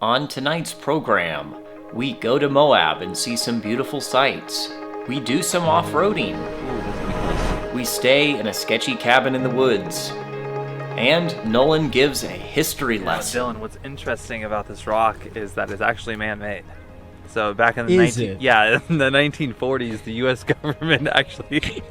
On tonight's program, we go to Moab and see some beautiful sights. We do some off-roading. We stay in a sketchy cabin in the woods. And Nolan gives a history lesson. Dylan, what's interesting about this rock is that it's actually man-made. So back in the in the 1940s, the U.S. government actually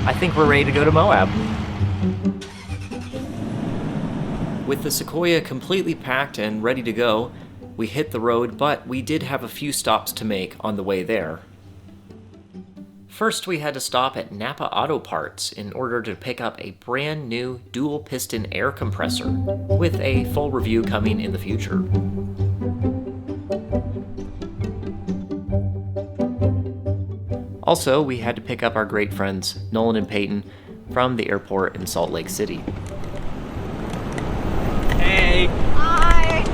I think we're ready to go to Moab. With the Sequoia completely packed and ready to go, we hit the road, but we did have a few stops to make on the way there. First, we had to stop at Napa Auto Parts in order to pick up a brand new dual-piston air compressor, with a full review coming in the future. Also, we had to pick up our great friends, Nolan and Peyton, from the airport in Salt Lake City. Hey! Hi!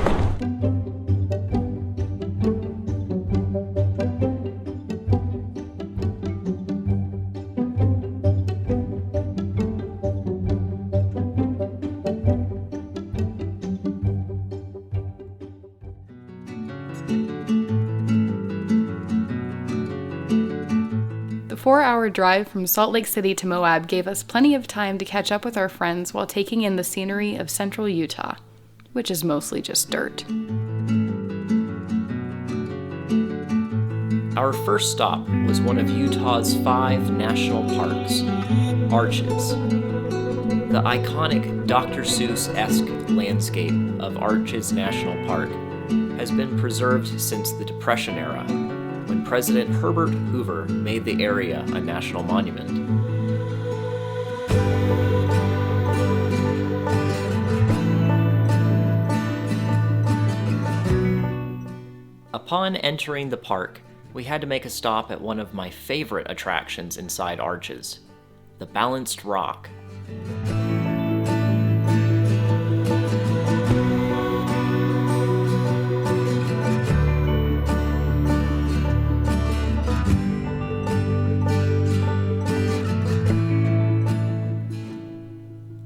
The 4-hour drive from Salt Lake City to Moab gave us plenty of time to catch up with our friends while taking in the scenery of central Utah, which is mostly just dirt. Our first stop was one of Utah's 5 national parks, Arches. The iconic Dr. Seuss-esque landscape of Arches National Park has been preserved since the Depression era, when President Herbert Hoover made the area a national monument. Upon entering the park, we had to make a stop at one of my favorite attractions inside Arches, the Balanced Rock.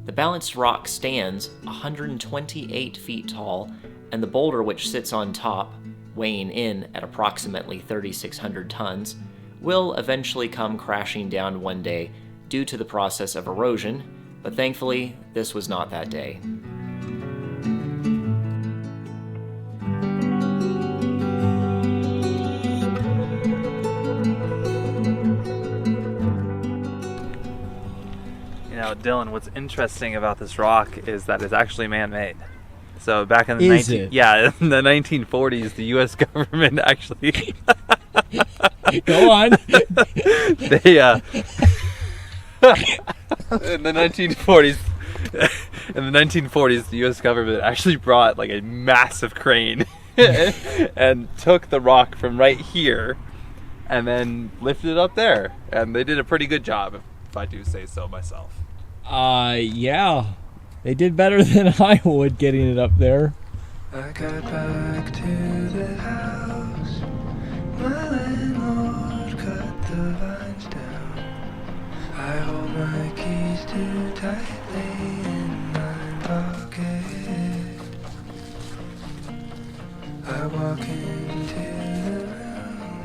The Balanced Rock stands 128 feet tall, and the boulder which sits on top, weighing in at approximately 3,600 tons, will eventually come crashing down one day due to the process of erosion, but thankfully, this was not that day. Dylan, what's interesting about this rock is that it's actually man-made. So back in the 1940s, the U.S. government actually Go on. they in the 1940s, the U.S. government actually brought like a massive crane and took the rock from right here and then lifted it up there, and they did a pretty good job, if I do say so myself. Yeah. They did better than I would getting it up there. I got back to the house. My landlord cut the vines down. I hold my keys too tightly in my pocket. I walk into the room.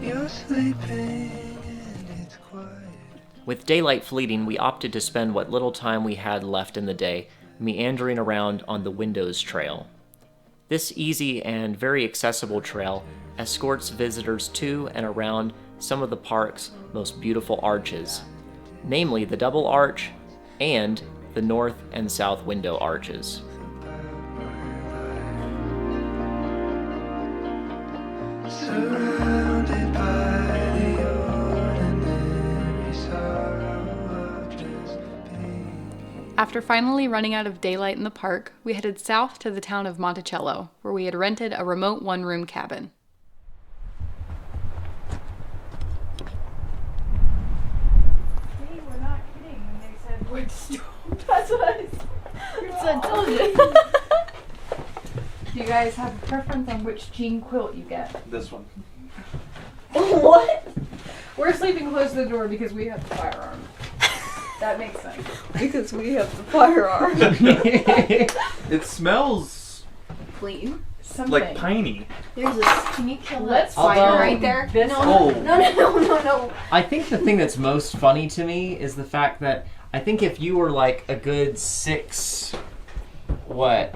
You're sleeping and it's quiet. With daylight fleeting, we opted to spend what little time we had left in the day meandering around on the Windows Trail. This easy and very accessible trail escorts visitors to and around some of the park's most beautiful arches, namely the Double Arch and the North and South Window Arches. Surrounded After finally running out of daylight in the park, we headed south to the town of Monticello, where we had rented a remote one-room cabin. Hey, we're not kidding when they said wood stove. That's what I told you. Do you guys have a preference on which jean quilt you get? This one. What? We're sleeping close to the door because we have the firearm. That makes sense. Because we have the firearm. It smells Clean. Something. like piney. There's a. Can you kill Let's that spider Although- right there? This No, one. no. I think the thing that's most funny to me is the fact that I think if you were like a good 6'2" or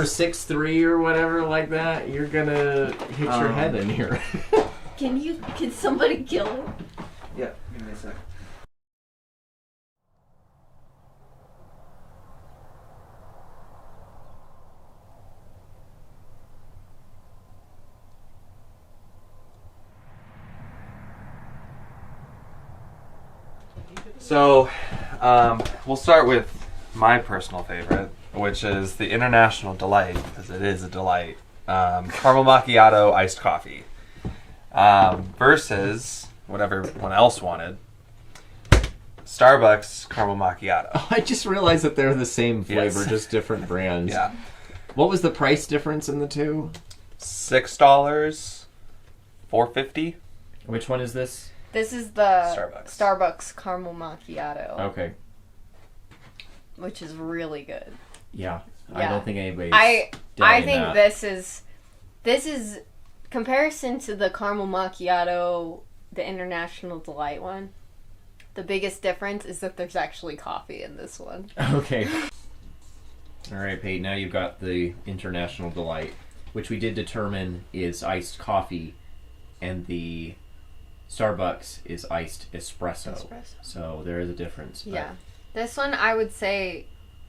6'3" or whatever like that, you're gonna hit your head in here. Can somebody kill him? Yeah, give me a sec. So, we'll start with my personal favorite, which is the International Delight, because it is a delight. Caramel macchiato iced coffee. Versus what everyone else wanted. Starbucks caramel macchiato. I just realized that they're the same flavor, Yes. just different brands. Yeah. What was the price difference in the two? $6, $4.50. Which one is this? This is the Starbucks. Starbucks caramel macchiato, Okay. which is really good. Yeah. I Yeah. don't think anybody's I doubting think that. this is comparison to the caramel macchiato, the International Delight one. The biggest difference is that there's actually coffee in this one. Okay. All right, Pete. Now you've got the International Delight, which we did determine is iced coffee, and the Starbucks is iced espresso. So there is a difference. But Yeah. This one I would say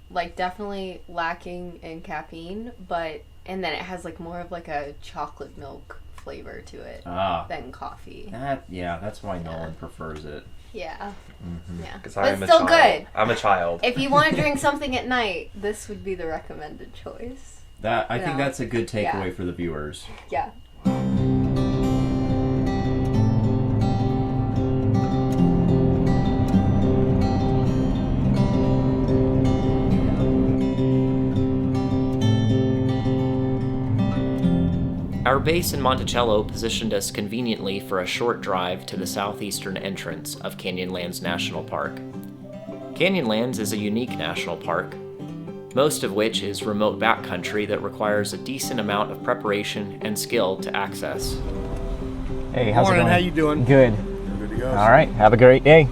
like definitely lacking in caffeine, and then it has like more of like a chocolate milk flavor to it than coffee. That's why Nolan prefers it. Yeah. Yeah. Because But I'm a still child. good. I'm a child. If you want to drink something at night, this would be the recommended choice. I think No. that's a good takeaway Yeah. for the viewers. Yeah. Our base in Monticello positioned us conveniently for a short drive to the southeastern entrance of Canyonlands National Park. Canyonlands is a unique national park, most of which is remote backcountry that requires a decent amount of preparation and skill to access. Hey, how's Morning, it going? how you doing? Good. Good to go. All right, have a great day.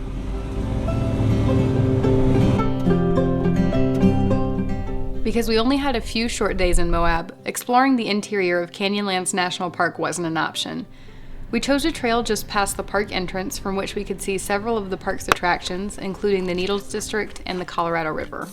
Because we only had a few short days in Moab, exploring the interior of Canyonlands National Park wasn't an option. We chose a trail just past the park entrance from which we could see several of the park's attractions, including the Needles District and the Colorado River.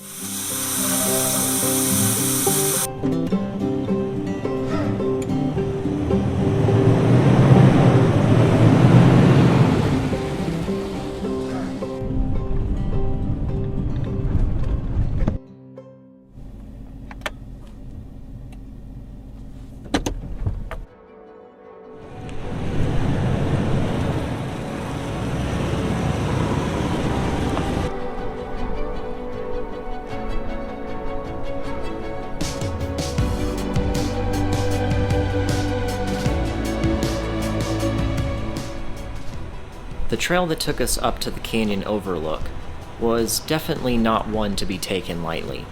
The trail that took us up to the canyon overlook was definitely not one to be taken lightly.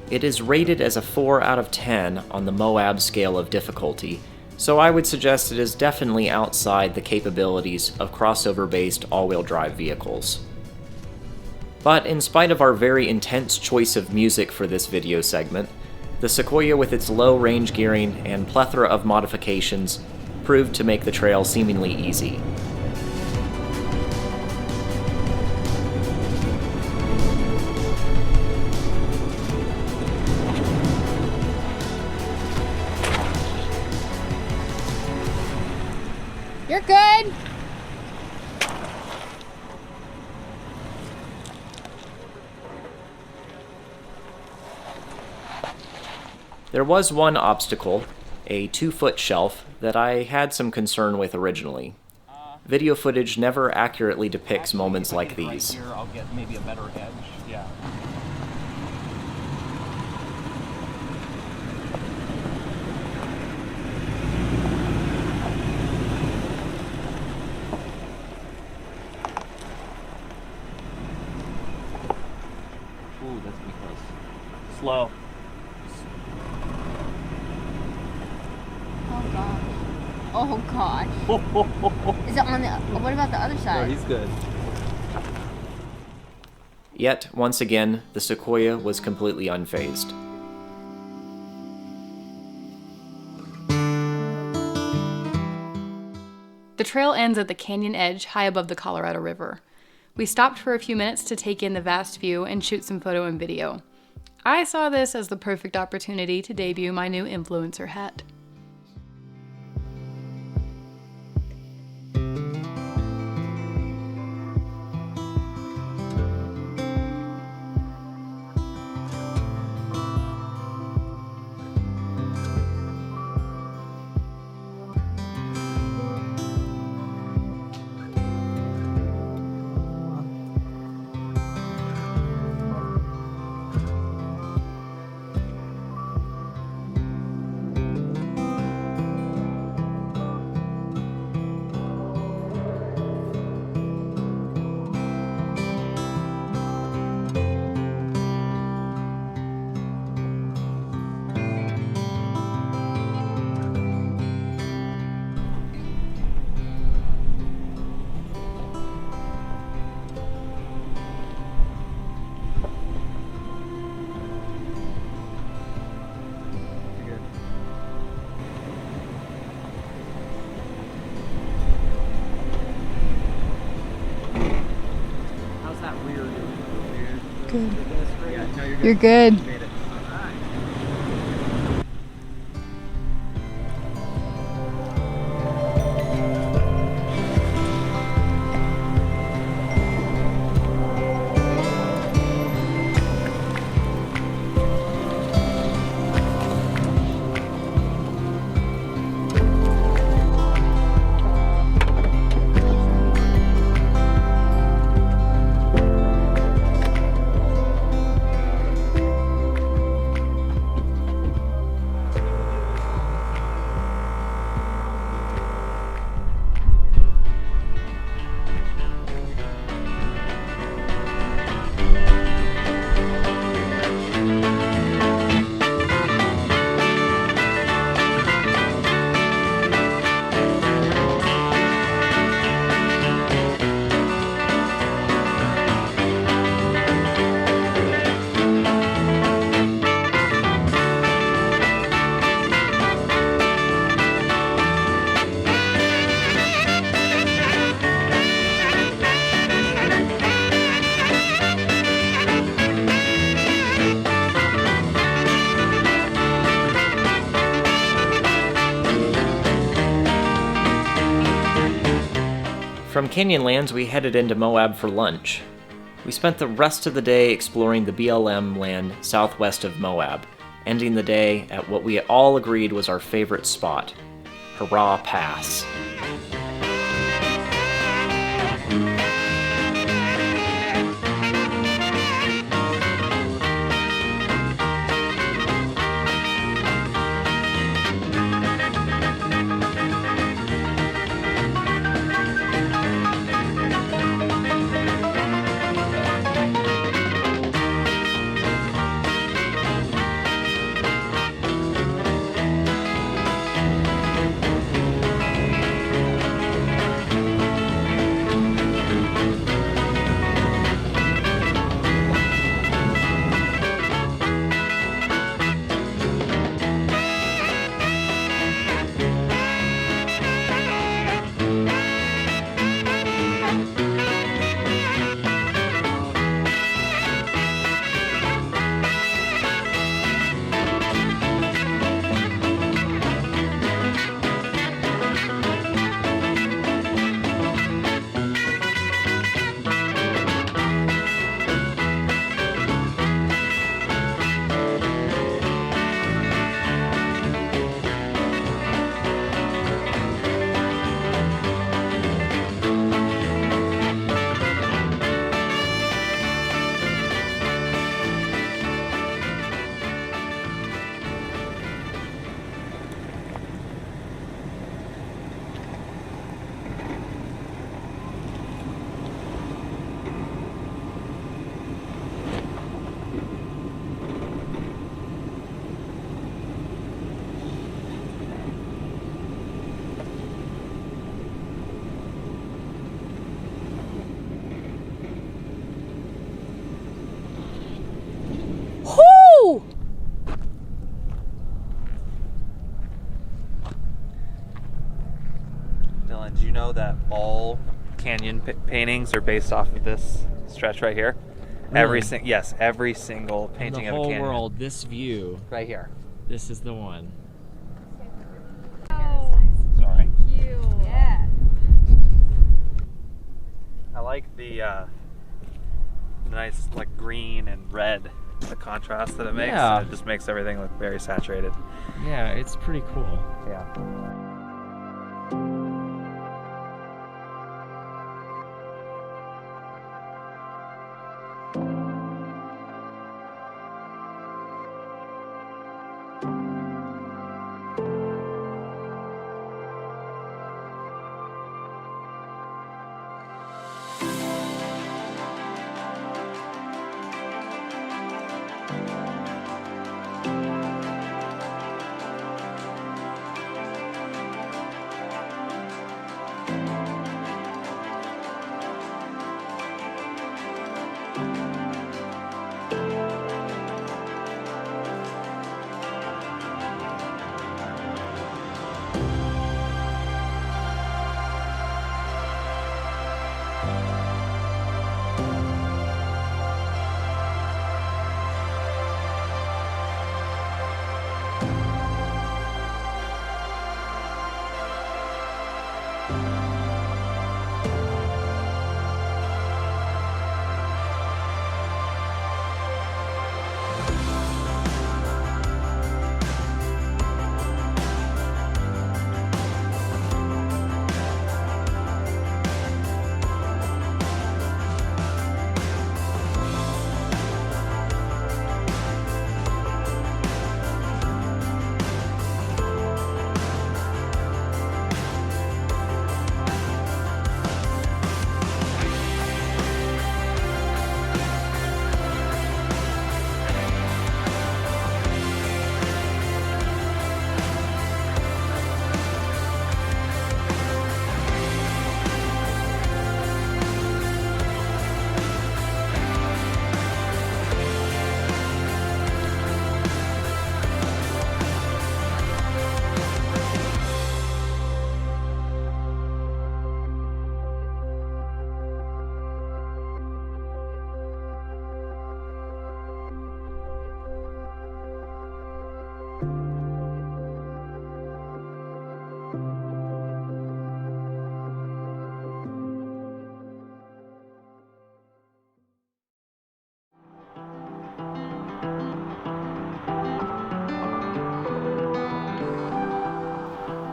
It is rated as a 4 out of 10 on the Moab scale of difficulty, so I would suggest it is definitely outside the capabilities of crossover-based all-wheel drive vehicles. But in spite of our very intense choice of music for this video segment, the Sequoia with its low range gearing and plethora of modifications proved to make the trail seemingly easy. You're good. There was one obstacle, a 2-foot shelf, that I had some concern with originally. Video footage never accurately depicts moments like these. Here, I'll get maybe a better edge. Yeah. Ooh, that's pretty close. Slow. Oh gosh. Oh gosh. Is it on the? What about the other Oh, side? he's good. Yet, once again, the Sequoia was completely unfazed. The trail ends at the canyon edge high above the Colorado River. We stopped for a few minutes to take in the vast view and shoot some photo and video. I saw this as the perfect opportunity to debut my new influencer hat. How's that rear doing? Good. Yeah, no, you're good. You're good. Made it. From Canyonlands, we headed into Moab for lunch. We spent the rest of the day exploring the BLM land southwest of Moab, ending the day at what we all agreed was our favorite spot, Hurrah Pass. Alan, do you know that all canyon paintings are based off of this stretch right here? Really? Every single painting In of the a whole canyon. world, this view, Right here. this is the one. Sorry. Yeah. I like the nice like green and red, the contrast that it makes. Yeah. It just makes everything look very saturated. Yeah, it's pretty cool. Yeah.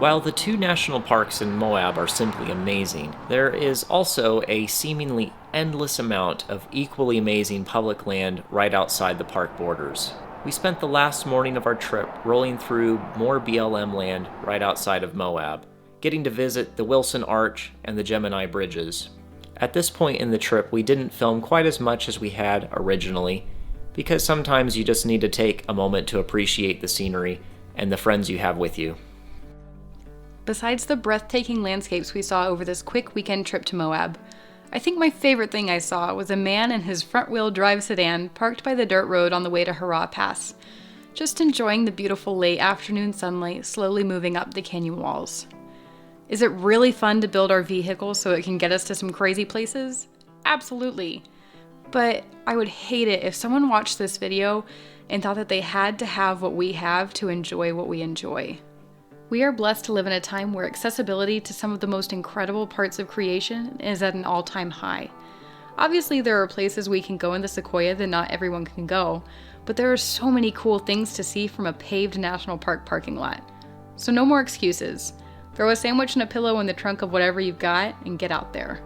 While the two national parks in Moab are simply amazing, there is also a seemingly endless amount of equally amazing public land right outside the park borders. We spent the last morning of our trip rolling through more BLM land right outside of Moab, getting to visit the Wilson Arch and the Gemini Bridges. At this point in the trip, we didn't film quite as much as we had originally, because sometimes you just need to take a moment to appreciate the scenery and the friends you have with you. Besides the breathtaking landscapes we saw over this quick weekend trip to Moab, I think my favorite thing I saw was a man in his front-wheel drive sedan parked by the dirt road on the way to Hurrah Pass, just enjoying the beautiful late afternoon sunlight slowly moving up the canyon walls. Is it really fun to build our vehicle so it can get us to some crazy places? Absolutely. But I would hate it if someone watched this video and thought that they had to have what we have to enjoy what we enjoy. We are blessed to live in a time where accessibility to some of the most incredible parts of creation is at an all-time high. Obviously, there are places we can go in the Sequoia that not everyone can go, but there are so many cool things to see from a paved national park parking lot. So no more excuses. Throw a sandwich and a pillow in the trunk of whatever you've got and get out there.